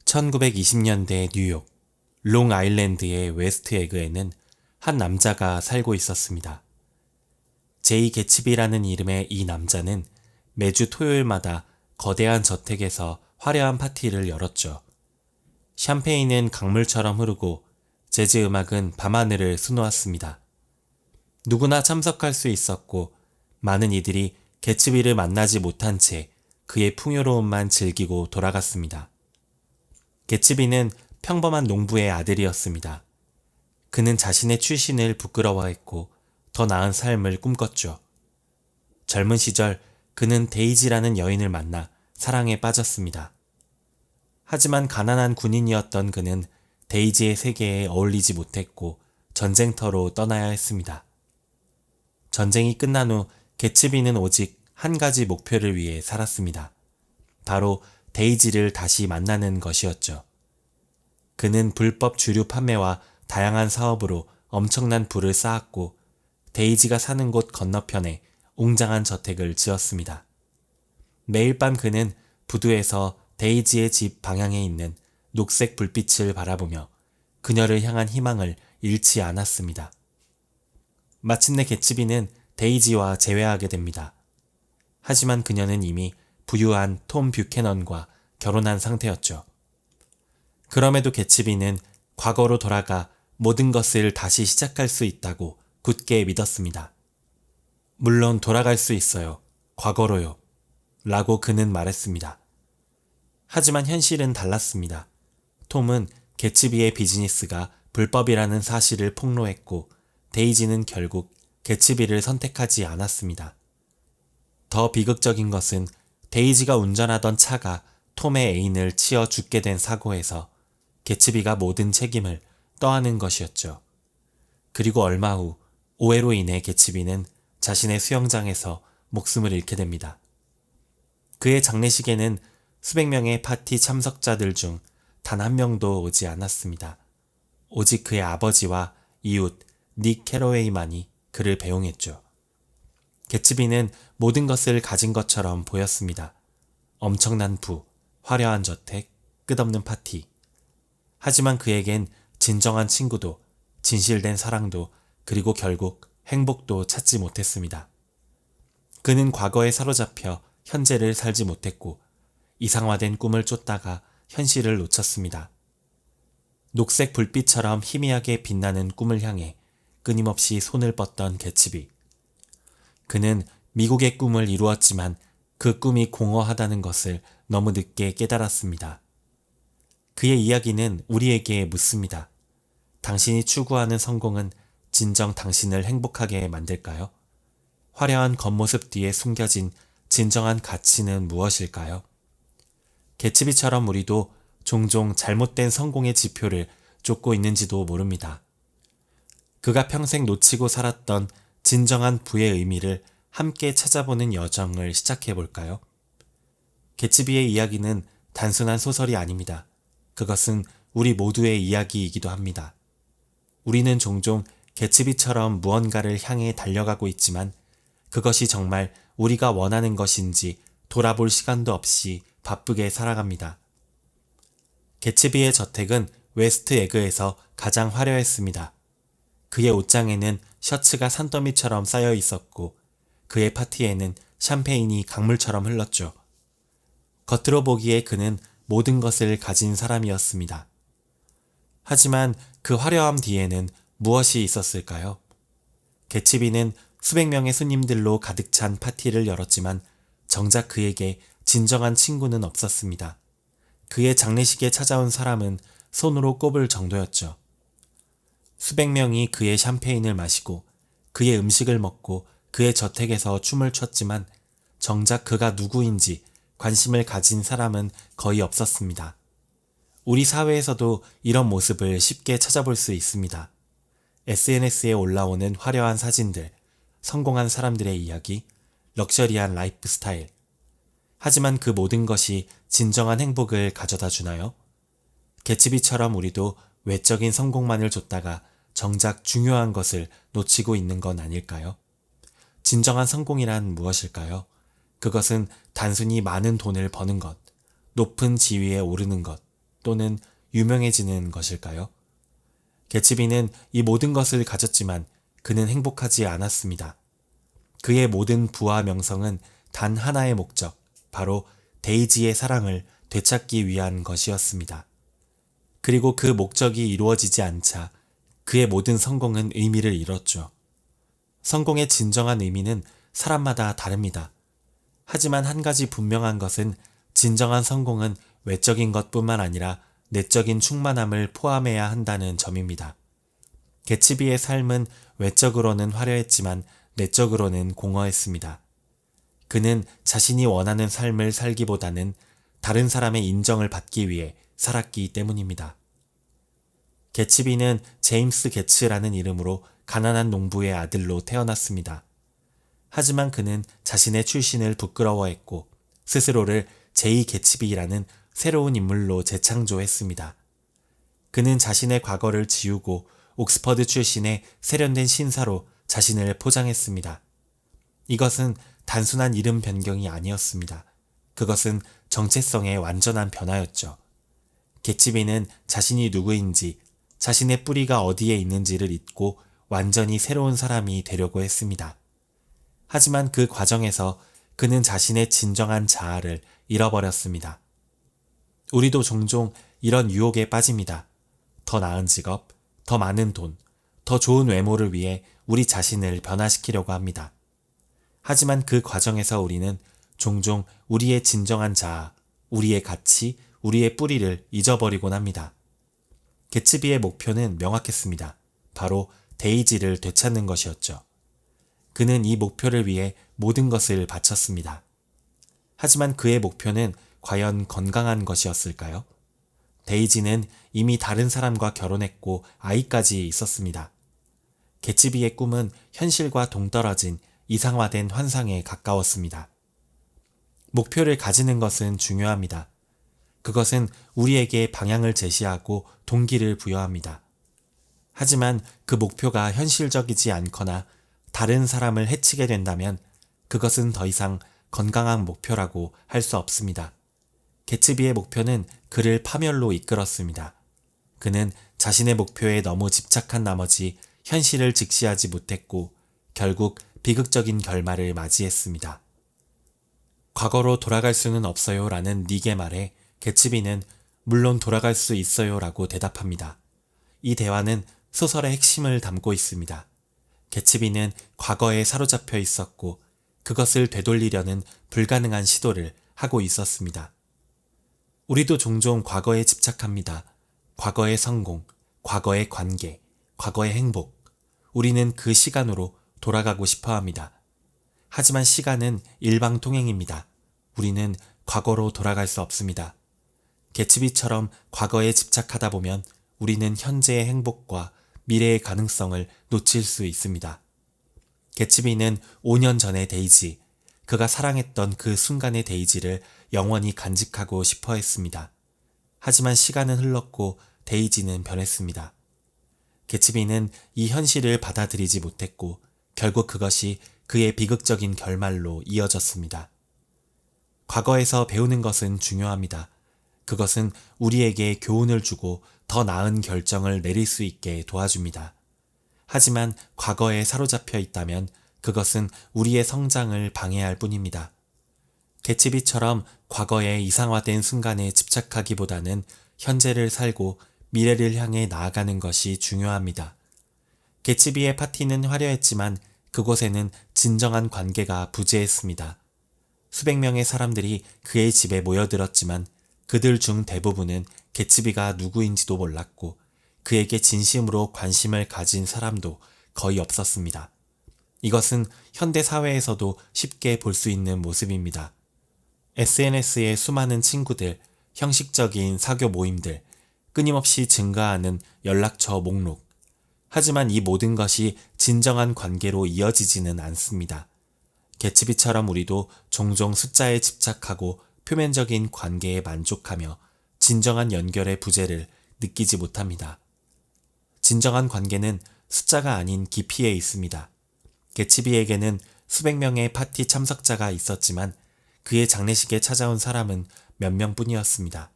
1920년대 뉴욕, 롱아일랜드의 웨스트 에그에는 한 남자가 살고 있었습니다. 제이 개츠비라는 이름의 이 남자는 매주 토요일마다 거대한 저택에서 화려한 파티를 열었죠. 샴페인은 강물처럼 흐르고 재즈 음악은 밤하늘을 수놓았습니다. 누구나 참석할 수 있었고 많은 이들이 개츠비를 만나지 못한 채 그의 풍요로움만 즐기고 돌아갔습니다. 개츠비는 평범한 농부의 아들이었습니다. 그는 자신의 출신을 부끄러워했고 더 나은 삶을 꿈꿨죠. 젊은 시절 그는 데이지라는 여인을 만나 사랑에 빠졌습니다. 하지만 가난한 군인이었던 그는 데이지의 세계에 어울리지 못했고 전쟁터로 떠나야 했습니다. 전쟁이 끝난 후 개츠비는 오직 한 가지 목표를 위해 살았습니다. 바로 데이지를 다시 만나는 것이었죠. 그는 불법 주류 판매와 다양한 사업으로 엄청난 부를 쌓았고 데이지가 사는 곳 건너편에 웅장한 저택을 지었습니다. 매일 밤 그는 부두에서 데이지의 집 방향에 있는 녹색 불빛을 바라보며 그녀를 향한 희망을 잃지 않았습니다. 마침내 개츠비는 데이지와 재회하게 됩니다. 하지만 그녀는 이미 부유한 톰 뷰캐넌과 결혼한 상태였죠. 그럼에도 개츠비는 과거로 돌아가 모든 것을 다시 시작할 수 있다고 굳게 믿었습니다. 물론 돌아갈 수 있어요. 과거로요. 라고 그는 말했습니다. 하지만 현실은 달랐습니다. 톰은 개츠비의 비즈니스가 불법이라는 사실을 폭로했고 데이지는 결국 개츠비를 선택하지 않았습니다. 더 비극적인 것은 데이지가 운전하던 차가 톰의 애인을 치어 죽게 된 사고에서 개츠비가 모든 책임을 떠안은 것이었죠. 그리고 얼마 후 오해로 인해 개츠비는 자신의 수영장에서 목숨을 잃게 됩니다. 그의 장례식에는 수백 명의 파티 참석자들 중 단 한 명도 오지 않았습니다. 오직 그의 아버지와 이웃 닉 캐러웨이만이 그를 배웅했죠. 개츠비는 모든 것을 가진 것처럼 보였습니다. 엄청난 부, 화려한 저택, 끝없는 파티. 하지만 그에겐 진정한 친구도, 진실된 사랑도, 그리고 결국 행복도 찾지 못했습니다. 그는 과거에 사로잡혀 현재를 살지 못했고 이상화된 꿈을 쫓다가 현실을 놓쳤습니다. 녹색 불빛처럼 희미하게 빛나는 꿈을 향해 끊임없이 손을 뻗던 개츠비. 그는 미국의 꿈을 이루었지만 그 꿈이 공허하다는 것을 너무 늦게 깨달았습니다. 그의 이야기는 우리에게 묻습니다. 당신이 추구하는 성공은 진정 당신을 행복하게 만들까요? 화려한 겉모습 뒤에 숨겨진 진정한 가치는 무엇일까요? 개츠비처럼 우리도 종종 잘못된 성공의 지표를 쫓고 있는지도 모릅니다. 그가 평생 놓치고 살았던 진정한 부의 의미를 함께 찾아보는 여정을 시작해 볼까요? 개츠비의 이야기는 단순한 소설이 아닙니다. 그것은 우리 모두의 이야기이기도 합니다. 우리는 종종 개츠비처럼 무언가를 향해 달려가고 있지만 그것이 정말 우리가 원하는 것인지 돌아볼 시간도 없이 바쁘게 살아갑니다. 개츠비의 저택은 웨스트 에그에서 가장 화려했습니다. 그의 옷장에는 셔츠가 산더미처럼 쌓여 있었고 그의 파티에는 샴페인이 강물처럼 흘렀죠. 겉으로 보기에 그는 모든 것을 가진 사람이었습니다. 하지만 그 화려함 뒤에는 무엇이 있었을까요? 개츠비는 수백 명의 손님들로 가득 찬 파티를 열었지만 정작 그에게 진정한 친구는 없었습니다. 그의 장례식에 찾아온 사람은 손으로 꼽을 정도였죠. 수백 명이 그의 샴페인을 마시고 그의 음식을 먹고 그의 저택에서 춤을 췄지만 정작 그가 누구인지 관심을 가진 사람은 거의 없었습니다. 우리 사회에서도 이런 모습을 쉽게 찾아볼 수 있습니다. SNS에 올라오는 화려한 사진들, 성공한 사람들의 이야기, 럭셔리한 라이프 스타일. 하지만 그 모든 것이 진정한 행복을 가져다 주나요? 개츠비처럼 우리도 외적인 성공만을 쫓다가 정작 중요한 것을 놓치고 있는 건 아닐까요? 진정한 성공이란 무엇일까요? 그것은 단순히 많은 돈을 버는 것, 높은 지위에 오르는 것, 또는 유명해지는 것일까요? 개츠비는 이 모든 것을 가졌지만 그는 행복하지 않았습니다. 그의 모든 부와 명성은 단 하나의 목적, 바로 데이지의 사랑을 되찾기 위한 것이었습니다. 그리고 그 목적이 이루어지지 않자 그의 모든 성공은 의미를 잃었죠. 성공의 진정한 의미는 사람마다 다릅니다. 하지만 한 가지 분명한 것은 진정한 성공은 외적인 것뿐만 아니라 내적인 충만함을 포함해야 한다는 점입니다. 개츠비의 삶은 외적으로는 화려했지만 내적으로는 공허했습니다. 그는 자신이 원하는 삶을 살기보다는 다른 사람의 인정을 받기 위해 살았기 때문입니다. 개츠비는 제임스 게츠라는 이름으로 가난한 농부의 아들로 태어났습니다. 하지만 그는 자신의 출신을 부끄러워했고 스스로를 제이 개츠비라는 새로운 인물로 재창조했습니다. 그는 자신의 과거를 지우고 옥스퍼드 출신의 세련된 신사로 자신을 포장했습니다. 이것은 단순한 이름 변경이 아니었습니다. 그것은 정체성의 완전한 변화였죠. 개츠비는 자신이 누구인지, 자신의 뿌리가 어디에 있는지를 잊고 완전히 새로운 사람이 되려고 했습니다. 하지만 그 과정에서 그는 자신의 진정한 자아를 잃어버렸습니다. 우리도 종종 이런 유혹에 빠집니다. 더 나은 직업, 더 많은 돈, 더 좋은 외모를 위해 우리 자신을 변화시키려고 합니다. 하지만 그 과정에서 우리는 종종 우리의 진정한 자아, 우리의 가치, 우리의 뿌리를 잊어버리곤 합니다. 개츠비의 목표는 명확했습니다. 바로 데이지를 되찾는 것이었죠. 그는 이 목표를 위해 모든 것을 바쳤습니다. 하지만 그의 목표는 과연 건강한 것이었을까요? 데이지는 이미 다른 사람과 결혼했고 아이까지 있었습니다. 개츠비의 꿈은 현실과 동떨어진 이상화된 환상에 가까웠습니다. 목표를 가지는 것은 중요합니다. 그것은 우리에게 방향을 제시하고 동기를 부여합니다. 하지만 그 목표가 현실적이지 않거나 다른 사람을 해치게 된다면 그것은 더 이상 건강한 목표라고 할 수 없습니다. 개츠비의 목표는 그를 파멸로 이끌었습니다. 그는 자신의 목표에 너무 집착한 나머지 현실을 직시하지 못했고 결국 비극적인 결말을 맞이했습니다. 과거로 돌아갈 수는 없어요 라는 닉의 말에 개츠비는 물론 돌아갈 수 있어요 라고 대답합니다. 이 대화는 소설의 핵심을 담고 있습니다. 개츠비는 과거에 사로잡혀 있었고 그것을 되돌리려는 불가능한 시도를 하고 있었습니다. 우리도 종종 과거에 집착합니다. 과거의 성공, 과거의 관계, 과거의 행복. 우리는 그 시간으로 돌아가고 싶어 합니다. 하지만 시간은 일방통행입니다. 우리는 과거로 돌아갈 수 없습니다. 개츠비처럼 과거에 집착하다 보면 우리는 현재의 행복과 미래의 가능성을 놓칠 수 있습니다. 개츠비는 5년 전의 데이지, 그가 사랑했던 그 순간의 데이지를 영원히 간직하고 싶어 했습니다. 하지만 시간은 흘렀고 데이지는 변했습니다. 개츠비는 이 현실을 받아들이지 못했고 결국 그것이 그의 비극적인 결말로 이어졌습니다. 과거에서 배우는 것은 중요합니다. 그것은 우리에게 교훈을 주고 더 나은 결정을 내릴 수 있게 도와줍니다. 하지만 과거에 사로잡혀 있다면 그것은 우리의 성장을 방해할 뿐입니다. 개츠비처럼 과거의 이상화된 순간에 집착하기보다는 현재를 살고 미래를 향해 나아가는 것이 중요합니다. 개츠비의 파티는 화려했지만 그곳에는 진정한 관계가 부재했습니다. 수백 명의 사람들이 그의 집에 모여들었지만 그들 중 대부분은 개츠비가 누구인지도 몰랐고 그에게 진심으로 관심을 가진 사람도 거의 없었습니다. 이것은 현대 사회에서도 쉽게 볼 수 있는 모습입니다. SNS의 수많은 친구들, 형식적인 사교 모임들, 끊임없이 증가하는 연락처 목록. 하지만 이 모든 것이 진정한 관계로 이어지지는 않습니다. 개츠비처럼 우리도 종종 숫자에 집착하고 표면적인 관계에 만족하며 진정한 연결의 부재를 느끼지 못합니다. 진정한 관계는 숫자가 아닌 깊이에 있습니다. 개츠비에게는 수백 명의 파티 참석자가 있었지만 그의 장례식에 찾아온 사람은 몇 명뿐이었습니다.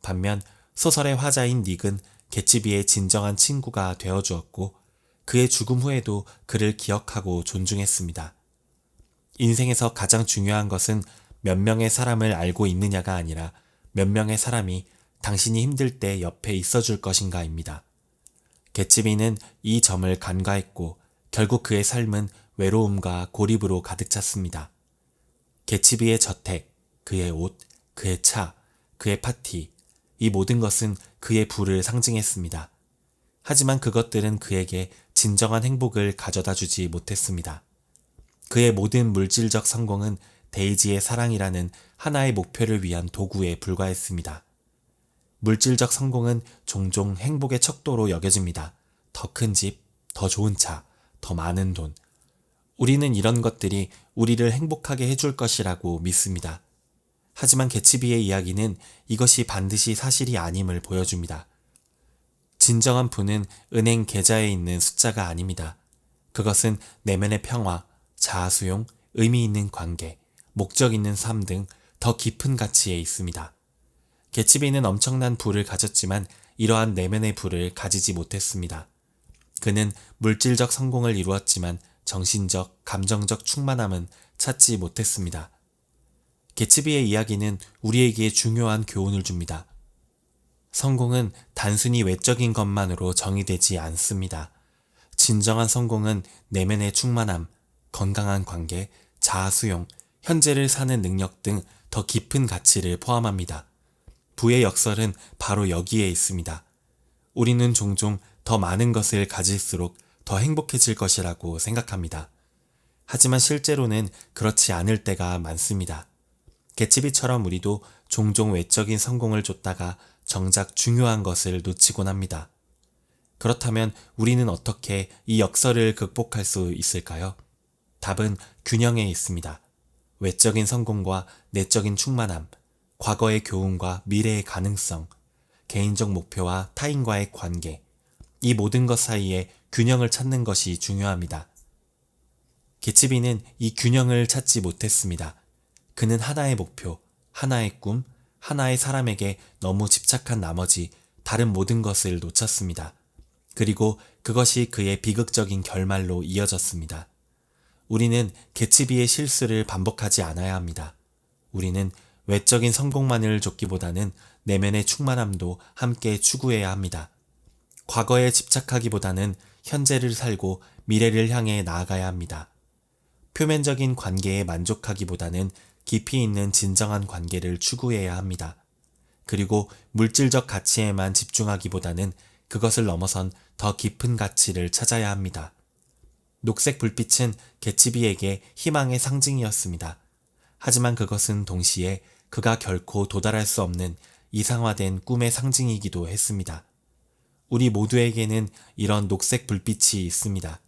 반면 소설의 화자인 닉은 개츠비의 진정한 친구가 되어주었고 그의 죽음 후에도 그를 기억하고 존중했습니다. 인생에서 가장 중요한 것은 몇 명의 사람을 알고 있느냐가 아니라 몇 명의 사람이 당신이 힘들 때 옆에 있어줄 것인가입니다. 개츠비는 이 점을 간과했고 결국 그의 삶은 외로움과 고립으로 가득 찼습니다. 개츠비의 저택, 그의 옷, 그의 차, 그의 파티, 이 모든 것은 그의 부를 상징했습니다. 하지만 그것들은 그에게 진정한 행복을 가져다 주지 못했습니다. 그의 모든 물질적 성공은 데이지의 사랑이라는 하나의 목표를 위한 도구에 불과했습니다. 물질적 성공은 종종 행복의 척도로 여겨집니다. 더 큰 집, 더 좋은 차, 더 많은 돈. 우리는 이런 것들이 우리를 행복하게 해줄 것이라고 믿습니다. 하지만 개츠비의 이야기는 이것이 반드시 사실이 아님을 보여줍니다. 진정한 부는 은행 계좌에 있는 숫자가 아닙니다. 그것은 내면의 평화, 자아수용, 의미 있는 관계, 목적 있는 삶 등 더 깊은 가치에 있습니다. 개츠비는 엄청난 부를 가졌지만 이러한 내면의 부를 가지지 못했습니다. 그는 물질적 성공을 이루었지만 정신적, 감정적 충만함은 찾지 못했습니다. 개츠비의 이야기는 우리에게 중요한 교훈을 줍니다. 성공은 단순히 외적인 것만으로 정의되지 않습니다. 진정한 성공은 내면의 충만함, 건강한 관계, 자아수용, 현재를 사는 능력 등 더 깊은 가치를 포함합니다. 부의 역설은 바로 여기에 있습니다. 우리는 종종 더 많은 것을 가질수록 더 행복해질 것이라고 생각합니다. 하지만 실제로는 그렇지 않을 때가 많습니다. 개츠비처럼 우리도 종종 외적인 성공을 쫓다가 정작 중요한 것을 놓치곤 합니다. 그렇다면 우리는 어떻게 이 역설을 극복할 수 있을까요? 답은 균형에 있습니다. 외적인 성공과 내적인 충만함, 과거의 교훈과 미래의 가능성, 개인적 목표와 타인과의 관계, 이 모든 것 사이에 균형을 찾는 것이 중요합니다. 개츠비는 이 균형을 찾지 못했습니다. 그는 하나의 목표, 하나의 꿈, 하나의 사람에게 너무 집착한 나머지 다른 모든 것을 놓쳤습니다. 그리고 그것이 그의 비극적인 결말로 이어졌습니다. 우리는 개츠비의 실수를 반복하지 않아야 합니다. 우리는 외적인 성공만을 쫓기보다는 내면의 충만함도 함께 추구해야 합니다. 과거에 집착하기보다는 현재를 살고 미래를 향해 나아가야 합니다. 표면적인 관계에 만족하기보다는 깊이 있는 진정한 관계를 추구해야 합니다. 그리고 물질적 가치에만 집중하기보다는 그것을 넘어선 더 깊은 가치를 찾아야 합니다. 녹색 불빛은 개츠비에게 희망의 상징이었습니다. 하지만 그것은 동시에 그가 결코 도달할 수 없는 이상화된 꿈의 상징이기도 했습니다. 우리 모두에게는 이런 녹색 불빛이 있습니다.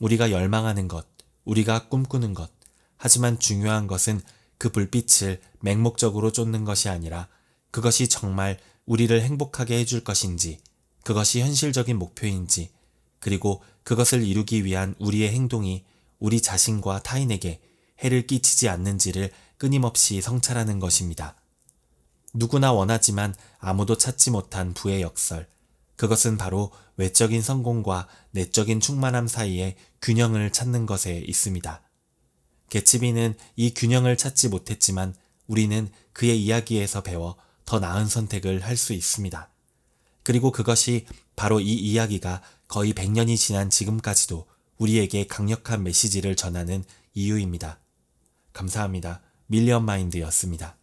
우리가 열망하는 것, 우리가 꿈꾸는 것, 하지만 중요한 것은 그 불빛을 맹목적으로 쫓는 것이 아니라 그것이 정말 우리를 행복하게 해줄 것인지, 그것이 현실적인 목표인지, 그리고 그것을 이루기 위한 우리의 행동이 우리 자신과 타인에게 해를 끼치지 않는지를 끊임없이 성찰하는 것입니다. 누구나 원하지만 아무도 찾지 못한 부의 역설, 그것은 바로 외적인 성공과 내적인 충만함 사이의 균형을 찾는 것에 있습니다. 개츠비는 이 균형을 찾지 못했지만 우리는 그의 이야기에서 배워 더 나은 선택을 할 수 있습니다. 그리고 그것이 바로 이 이야기가 거의 100년이 지난 지금까지도 우리에게 강력한 메시지를 전하는 이유입니다. 감사합니다. 밀리언 마인드였습니다.